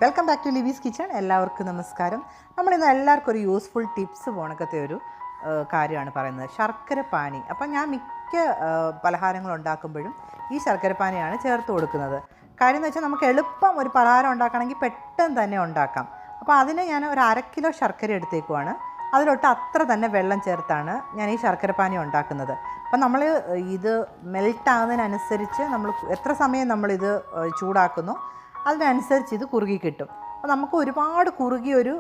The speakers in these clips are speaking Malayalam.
വെൽക്കം ബാക്ക് ടു ലിബീസ് കിച്ചൺ. എല്ലാവർക്കും നമസ്കാരം. നമ്മളിന്ന് എല്ലാവർക്കും ഒരു യൂസ്ഫുൾ ടിപ്സ് പോണക്കത്തെ ഒരു കാര്യമാണ് പറയുന്നത്, ശർക്കര പാനി. അപ്പം ഞാൻ മിക്ക പലഹാരങ്ങൾ ഉണ്ടാക്കുമ്പോഴും ഈ ശർക്കര പാനിയാണ് ചേർത്ത് കൊടുക്കുന്നത്. കാര്യം എന്ന് വെച്ചാൽ നമുക്ക് എളുപ്പം ഒരു പലഹാരം ഉണ്ടാക്കണമെങ്കിൽ പെട്ടെന്ന് തന്നെ ഉണ്ടാക്കാം. അപ്പോൾ അതിന് ഞാൻ ഒരു 1/2 കിലോ ശർക്കര എടുത്തേക്കുവാണ്. അതിലോട്ട് അത്ര തന്നെ വെള്ളം ചേർത്താണ് ഞാൻ ഈ ശർക്കര പാനി ഉണ്ടാക്കുന്നത്. അപ്പം നമ്മൾ ഇത് മെൽട്ടാകുന്നതിനനുസരിച്ച് നമ്മൾ എത്ര സമയം നമ്മളിത് ചൂടാക്കുന്നു അതിനനുസരിച്ച് ഇത് കുറുകി കിട്ടും. അപ്പോൾ നമുക്ക് ഒരുപാട് കുറുകിയൊരു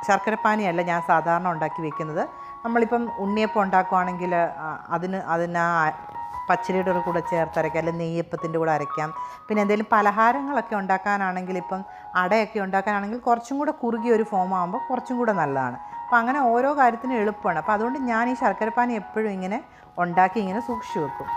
ശർക്കരപ്പാനിയല്ല ഞാൻ സാധാരണ ഉണ്ടാക്കി വെക്കുന്നത്. നമ്മളിപ്പം ഉണ്ണിയപ്പം ഉണ്ടാക്കുവാണെങ്കിൽ അതിന് പച്ചരിയുടെ കൂടെ ചേർത്തരയ്ക്കാം, അല്ലെങ്കിൽ നെയ്യപ്പത്തിൻ്റെ കൂടെ അരയ്ക്കാം. പിന്നെ എന്തെങ്കിലും പലഹാരങ്ങളൊക്കെ ഉണ്ടാക്കാനാണെങ്കിൽ, ഇപ്പം അടയൊക്കെ ഉണ്ടാക്കാനാണെങ്കിൽ കുറച്ചും കൂടെ കുറുകിയൊരു ഫോം ആകുമ്പോൾ കുറച്ചും കൂടെ നല്ലതാണ്. അപ്പോൾ അങ്ങനെ ഓരോ കാര്യത്തിനും എളുപ്പമാണ്. അപ്പോൾ അതുകൊണ്ട് ഞാൻ ഈ ശർക്കരപ്പാനി എപ്പോഴും ഇങ്ങനെ ഉണ്ടാക്കി ഇങ്ങനെ സൂക്ഷിച്ചു വെക്കും.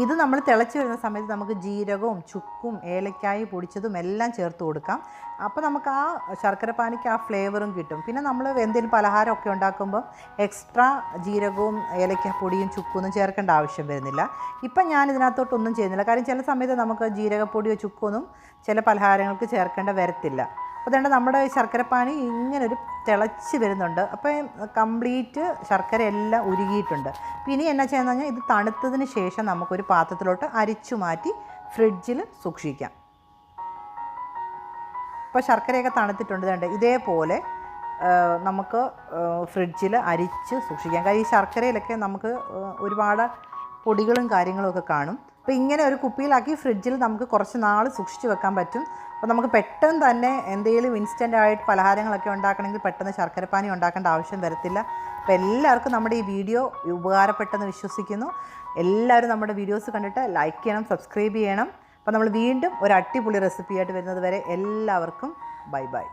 ഇത് നമ്മൾ തിളച്ച് വരുന്ന സമയത്ത് നമുക്ക് ജീരകവും ചുക്കും ഏലക്കായി പൊടിച്ചതും എല്ലാം ചേർത്ത് കൊടുക്കാം. അപ്പോൾ നമുക്ക് ആ ശർക്കരപ്പാനിക്ക് ആ ഫ്ലേവറും കിട്ടും. പിന്നെ നമ്മൾ എന്തെങ്കിലും പലഹാരമൊക്കെ ഉണ്ടാക്കുമ്പോൾ എക്സ്ട്രാ ജീരകവും ഏലക്കാപ്പൊടിയും ചുക്കൊന്നും ചേർക്കേണ്ട ആവശ്യം വരുന്നില്ല. ഇപ്പം ഞാൻ ഇതിനകത്തോട്ടൊന്നും ചെയ്യുന്നില്ല. കാര്യം ചില സമയത്ത് നമുക്ക് ജീരകപ്പൊടിയോ ചുക്കൊന്നും ചില പലഹാരങ്ങൾക്ക് ചേർക്കേണ്ട വരത്തില്ല. അപ്പോൾ അതുകൊണ്ട് നമ്മുടെ ശർക്കരപ്പാനി ഇങ്ങനൊരു തിളച്ച് വരുന്നുണ്ട്. അപ്പോൾ കംപ്ലീറ്റ് ശർക്കര എല്ലാം ഉരുകിയിട്ടുണ്ട്. പിന്നെ എന്നാ ചെയ്യുന്നത് പറഞ്ഞാൽ ഇത് തണുത്തതിന് ശേഷം നമുക്കൊരു പാത്രത്തിലോട്ട് അരിച്ചു മാറ്റി ഫ്രിഡ്ജിൽ സൂക്ഷിക്കാം. ഇപ്പോൾ ശർക്കരയൊക്കെ തണുത്തിട്ടുണ്ട്. ഇതേപോലെ നമുക്ക് ഫ്രിഡ്ജിൽ അരിച്ച് സൂക്ഷിക്കാം. കാര്യം ഈ ശർക്കരയിലൊക്കെ നമുക്ക് ഒരുപാട് പൊടികളും കാര്യങ്ങളുമൊക്കെ കാണും. അപ്പോൾ ഇങ്ങനെ ഒരു കുപ്പിയിലാക്കി ഫ്രിഡ്ജിൽ നമുക്ക് കുറച്ച് നാൾ സൂക്ഷിച്ച് വെക്കാൻ പറ്റും. അപ്പോൾ നമുക്ക് പെട്ടെന്ന് തന്നെ എന്തെങ്കിലും ഇൻസ്റ്റൻ്റായിട്ട് പലഹാരങ്ങളൊക്കെ ഉണ്ടാക്കണമെങ്കിൽ പെട്ടെന്ന് ശർക്കരപ്പാനി ഉണ്ടാക്കേണ്ട ആവശ്യം വരത്തില്ല. അപ്പോൾ എല്ലാവർക്കും നമ്മുടെ ഈ വീഡിയോ ഉപകാരപ്പെട്ടെന്ന് വിശ്വസിക്കുന്നു. എല്ലാവരും നമ്മുടെ വീഡിയോസ് കണ്ടിട്ട് ലൈക്ക് ചെയ്യണം, സബ്സ്ക്രൈബ് ചെയ്യണം. അപ്പോൾ നമ്മൾ വീണ്ടും ഒരു അടിപൊളി റെസിപ്പിയായിട്ട് വരുന്നത് വരെ എല്ലാവർക്കും ബൈ ബൈ.